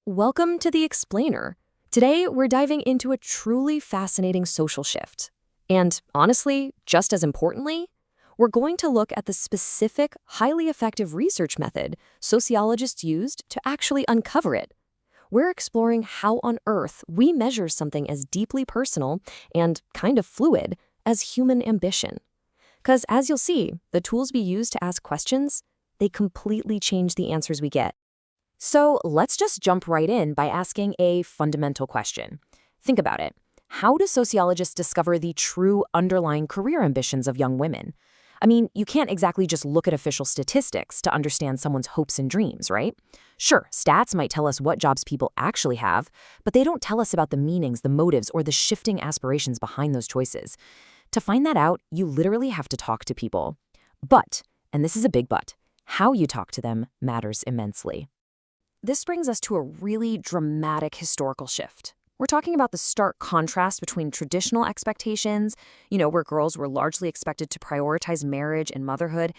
Welcome to The Explainer. Today, we're diving into a truly fascinating social shift. And honestly, just as importantly, we're going to look at the specific, highly effective research method sociologists used to actually uncover it. We're exploring how on earth we measure something as deeply personal and kind of fluid as human ambition. Because as you'll see, the tools we use to ask questions, they completely change the answers we get. So let's just jump right in by asking a fundamental question. Think about it. How do sociologists discover the true underlying career ambitions of young women? I mean, you can't exactly just look at official statistics to understand someone's hopes and dreams, right? Sure, stats might tell us what jobs people actually have, but they don't tell us about the meanings, the motives, or the shifting aspirations behind those choices. To find that out, you literally have to talk to people. But, and this is a big but, how you talk to them matters immensely. This brings us to a really dramatic historical shift. We're talking about the stark contrast between traditional expectations, where girls were largely expected to prioritize marriage and motherhood,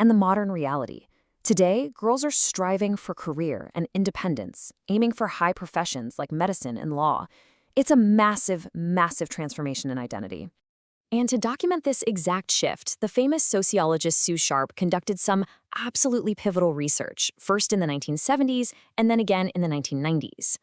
and the modern reality. Today, girls are striving for career and independence, aiming for high professions like medicine and law. It's a massive, massive transformation in identity. And to document this exact shift, the famous sociologist Sue Sharpe conducted some absolutely pivotal research, first in the 1970s and then again in the 1990s.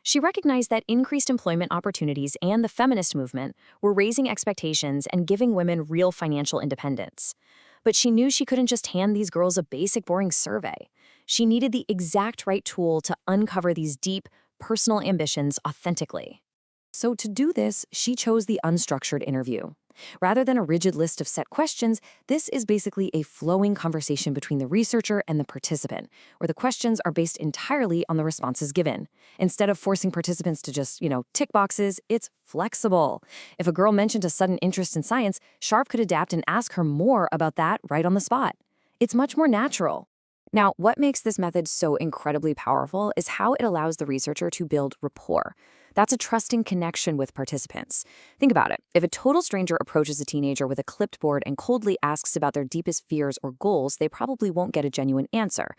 She recognized that increased employment opportunities and the feminist movement were raising expectations and giving women real financial independence. But she knew she couldn't just hand these girls a basic, boring survey. She needed the exact right tool to uncover these deep, personal ambitions authentically. So to do this, she chose the unstructured interview. Rather than a rigid list of set questions, this is basically a flowing conversation between the researcher and the participant, where the questions are based entirely on the responses given. Instead of forcing participants to just, tick boxes, it's flexible. If a girl mentioned a sudden interest in science, Sharpe could adapt and ask her more about that right on the spot. It's much more natural. Now, what makes this method so incredibly powerful is how it allows the researcher to build rapport. That's a trusting connection with participants. Think about it. If a total stranger approaches a teenager with a clipboard and coldly asks about their deepest fears or goals, they probably won't get a genuine answer.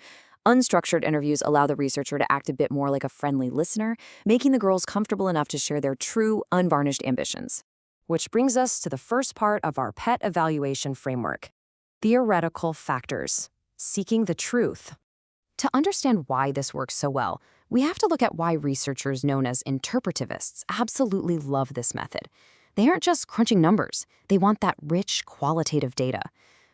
Unstructured interviews allow the researcher to act a bit more like a friendly listener, making the girls comfortable enough to share their true, unvarnished ambitions. Which brings us to the first part of our PET evaluation framework: theoretical factors. Seeking the truth. To understand why this works so well, we have to look at why researchers known as interpretivists absolutely love this method. They aren't just crunching numbers. They want that rich, qualitative data.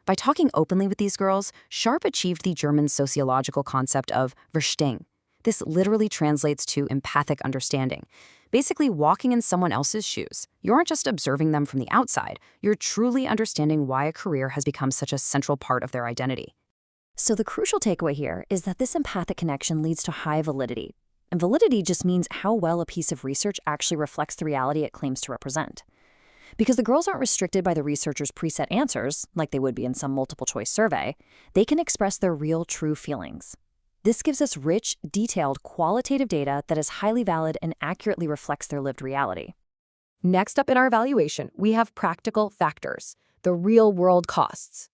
By talking openly with these girls, Sharpe achieved the German sociological concept of Verstehen. This literally translates to empathic understanding. Basically, walking in someone else's shoes. You aren't just observing them from the outside. You're truly understanding why a career has become such a central part of their identity. So the crucial takeaway here is that this empathic connection leads to high validity. And validity just means how well a piece of research actually reflects the reality it claims to represent. Because the girls aren't restricted by the researcher's preset answers, like they would be in some multiple-choice survey, they can express their real, true feelings. This gives us rich, detailed, qualitative data that is highly valid and accurately reflects their lived reality. Next up in our evaluation, we have practical factors, the real-world costs.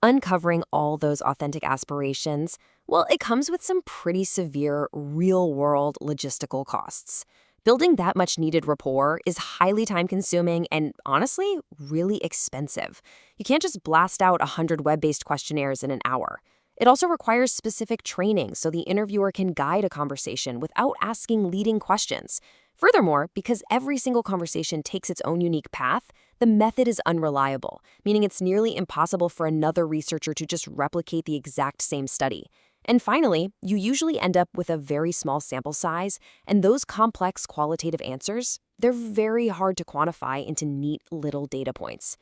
Uncovering all those authentic aspirations, well, it comes with some pretty severe real-world logistical costs. Building that much needed rapport is highly time-consuming and, honestly, really expensive. You can't just blast out 100 web-based questionnaires in an hour. It also requires specific training so the interviewer can guide a conversation without asking leading questions. Furthermore, because every single conversation takes its own unique path, the method is unreliable, meaning it's nearly impossible for another researcher to just replicate the exact same study. And finally, you usually end up with a very small sample size, and those complex qualitative answers, they're very hard to quantify into neat little data points.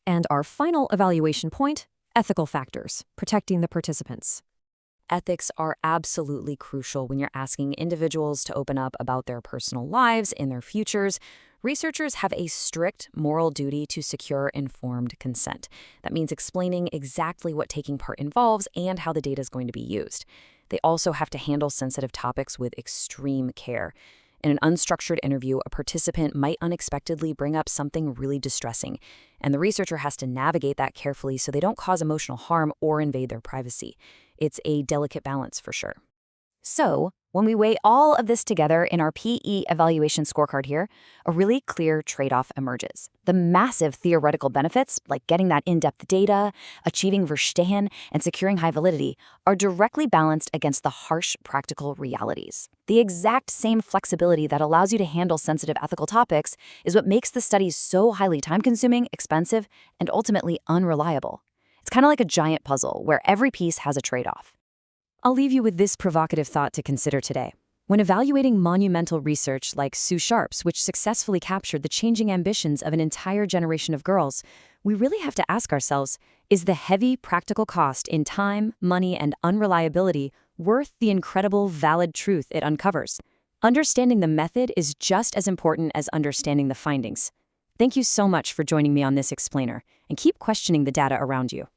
And our final evaluation point: ethical factors, protecting the participants. Ethics are absolutely crucial when you're asking individuals to open up about their personal lives and their futures. Researchers have a strict moral duty to secure informed consent. That means explaining exactly what taking part involves and how the data is going to be used. They also have to handle sensitive topics with extreme care. In an unstructured interview, a participant might unexpectedly bring up something really distressing, and the researcher has to navigate that carefully so they don't cause emotional harm or invade their privacy. It's a delicate balance for sure. So, When we weigh all of this together in our PE evaluation scorecard here, a really clear trade-off emerges. The massive theoretical benefits, like getting that in-depth data, achieving Verstehen, and securing high validity, are directly balanced against the harsh practical realities. The exact same flexibility that allows you to handle sensitive ethical topics is what makes the studies so highly time-consuming, expensive, and ultimately unreliable. It's kind of like a giant puzzle where every piece has a trade-off. I'll leave you with this provocative thought to consider today. When evaluating monumental research like Sue Sharpe's, which successfully captured the changing ambitions of an entire generation of girls, we really have to ask ourselves, is the heavy practical cost in time, money, and unreliability worth the incredible valid truth it uncovers? Understanding the method is just as important as understanding the findings. Thank you so much for joining me on this explainer, and keep questioning the data around you.